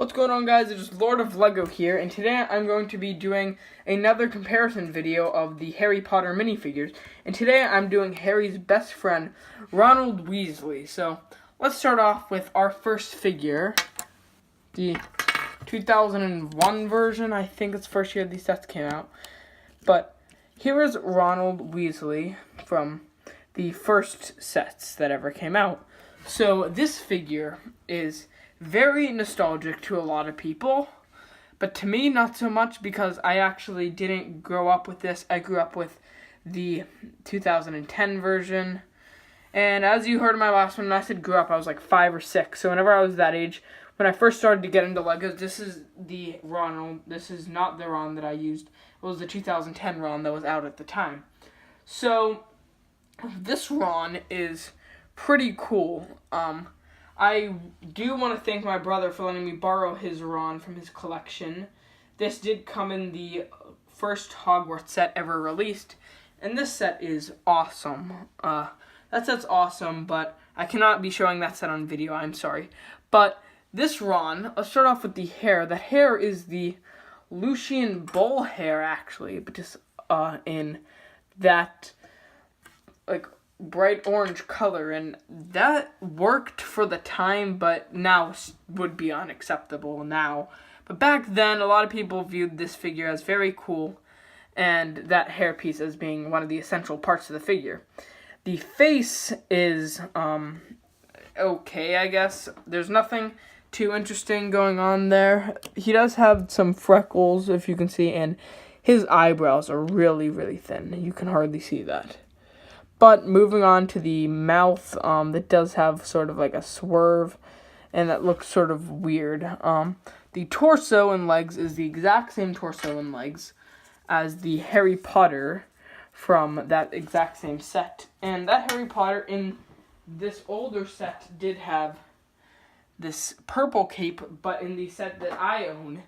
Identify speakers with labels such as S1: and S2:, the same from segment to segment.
S1: What's going on, guys? It is Lord of Lego here, and today I'm going to be doing another comparison video of the Harry Potter minifigures. And today I'm doing Harry's best friend, Ronald Weasley. So let's start off with our first figure, the 2001 version. I think it's the first year these sets came out. But here is Ronald Weasley from the first sets that ever came out. So this figure is very nostalgic to a lot of people, but to me not so much, because I actually didn't grow up with this. I grew up with the 2010 version, and as you heard in my last one, when I said grew up, I was like 5 or 6, so whenever I was that age, when I first started to get into Legos, this is the Ron, this is not the Ron that I used, it was the 2010 Ron that was out at the time. So this Ron is pretty cool. I do want to thank my brother for letting me borrow his Ron from his collection. This did come in the first Hogwarts set ever released, and this set is awesome. That set's awesome, but I cannot be showing that set on video, I'm sorry. But this Ron, let's start off with the hair. The hair is the Lucian Bull hair, actually, but just in that, like, bright orange color, and that worked for the time, but now would be unacceptable now. But back then, a lot of people viewed this figure as very cool, and that hairpiece as being one of the essential parts of the figure. The face is okay, I guess. There's nothing too interesting going on there. He does have some freckles, if you can see, and his eyebrows are really, really thin. You can hardly see that. But moving on to the mouth, that does have sort of like a swerve, and that looks sort of weird. The torso and legs is the exact same torso and legs as the Harry Potter from that exact same set. And that Harry Potter in this older set did have this purple cape, but in the set that I own,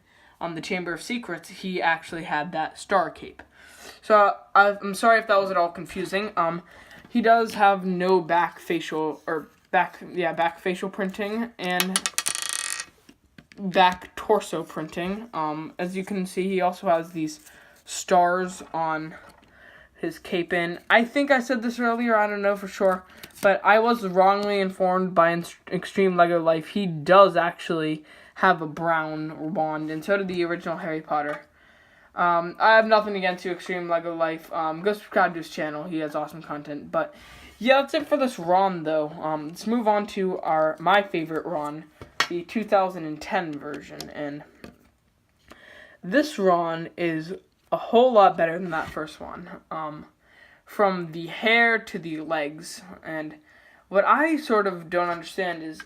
S1: the Chamber of Secrets, he actually had that star cape. So I'm sorry if that was at all confusing. He does have no back facial printing and back torso printing. As you can see, he also has these stars on his cape. In I think I said this earlier, I don't know for sure, but I was wrongly informed by Extreme Lego Life. He does actually have a brown wand, and so did the original Harry Potter. I have nothing against you, Extreme Lego Life. Go subscribe to his channel. He has awesome content. But yeah, that's it for this Ron, though. Let's move on to my favorite Ron, the 2010 version. And this Ron is a whole lot better than that first one. From the hair to the legs. And what I sort of don't understand is,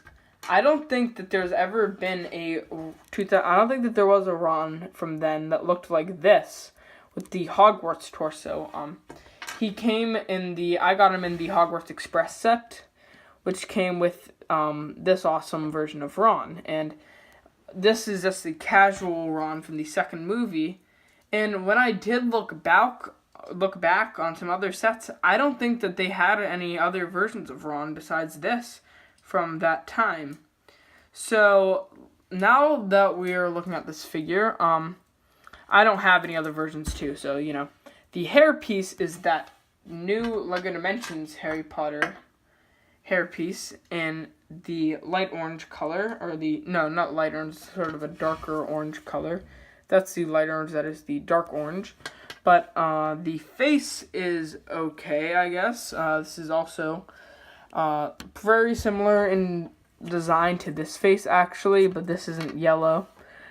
S1: I don't think that there's ever been I don't think that there was a Ron from then that looked like this with the Hogwarts torso. He came in I got him in the Hogwarts Express set, which came with this awesome version of Ron. And this is just the casual Ron from the second movie. And when I did look back on some other sets, I don't think that they had any other versions of Ron besides this from that time. So now that we're looking at this figure, I don't have any other versions too, so you know, the hairpiece is that new LEGO Dimensions Harry Potter hairpiece in the light orange color, or not light orange, sort of a darker orange color. That's the light orange, that is the dark orange. But the face is okay, I guess. This is also very similar in design to this face, actually, but this isn't yellow,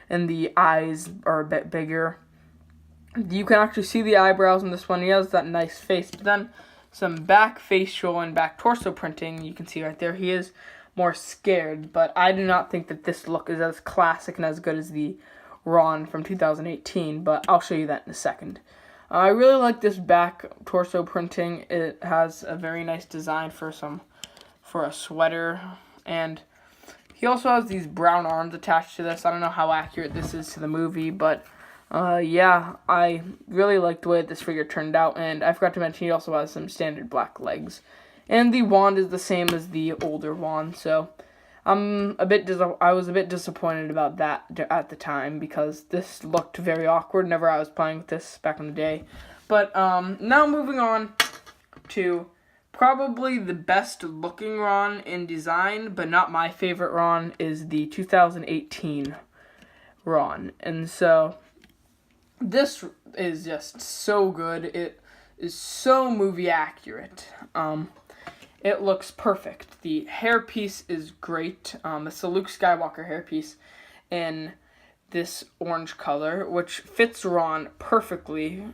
S1: and the eyes are a bit bigger. You can actually see the eyebrows in this one. He has that nice face, but then some back facial and back torso printing, you can see right there. He is more scared, but I do not think that this look is as classic and as good as the Ron from 2018, but I'll show you that in a second. I really like this back torso printing. It has a very nice design for a sweater, and he also has these brown arms attached to this. I don't know how accurate this is to the movie, but yeah, I really like the way this figure turned out, and I forgot to mention he also has some standard black legs. And the wand is the same as the older wand, so I was a bit disappointed about that at the time because this looked very awkward whenever I was playing with this back in the day. But now moving on to probably the best looking Ron in design, but not my favorite Ron, is the 2018 Ron. And so this is just so good. It is so movie accurate. It looks perfect. The hairpiece is great. It's the Luke Skywalker hairpiece in this orange color, which fits Ron perfectly.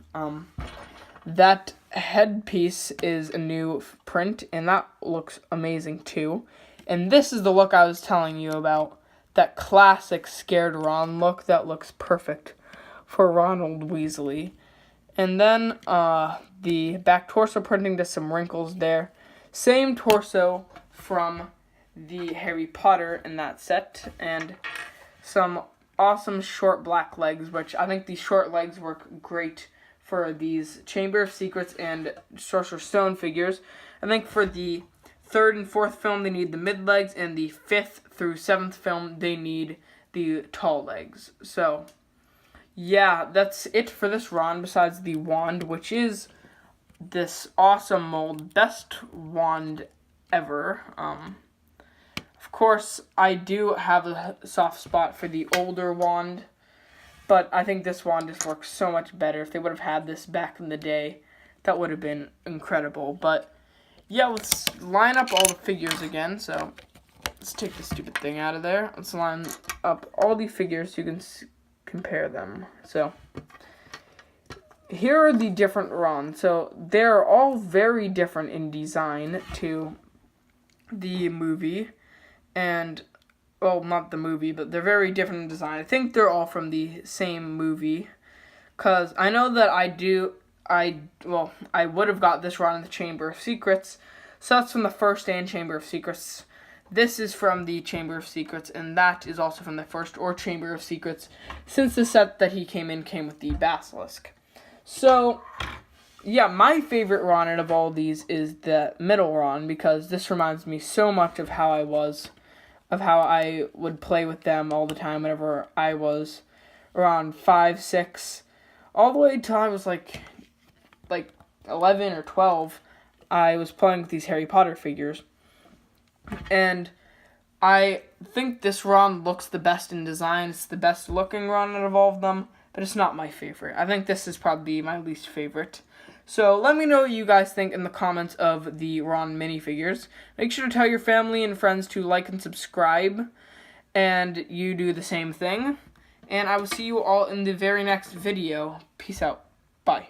S1: That headpiece is a new print, and that looks amazing too. And this is the look I was telling you about. That classic scared Ron look that looks perfect for Ronald Weasley. And then the back torso printing, does some wrinkles there. Same torso from the Harry Potter in that set. And some awesome short black legs, which I think these short legs work great for these Chamber of Secrets and Sorcerer's Stone figures. I think for the third and fourth film, they need the mid legs, and the fifth through seventh film, they need the tall legs. So, yeah, that's it for this Ron, besides the wand, which is this awesome mold, best wand ever. Of course, I do have a soft spot for the older wand, but I think this wand just works so much better. If they would have had this back in the day, that would have been incredible. But yeah, let's line up all the figures again. So let's take this stupid thing out of there. Let's line up all the figures so you can compare them. So here are the different Rons. So they're all very different in design to the movie. And, well, not the movie, but they're very different in design. I think they're all from the same movie. Because I know that I would have got this Ron in the Chamber of Secrets. So that's from the first and Chamber of Secrets. This is from the Chamber of Secrets, and that is also from the first or Chamber of Secrets, since the set that he came with the Basilisk. So, yeah, my favorite Ron out of all these is the middle Ron, because this reminds me so much of how I would play with them all the time whenever I was around 5, 6, all the way till I was like 11 or 12. I was playing with these Harry Potter figures, and I think this Ron looks the best in design. It's the best looking Ron out of all of them, but it's not my favorite. I think this is probably my least favorite. So let me know what you guys think in the comments of the Ron minifigures. Make sure to tell your family and friends to like and subscribe, and you do the same thing. And I will see you all in the very next video. Peace out. Bye.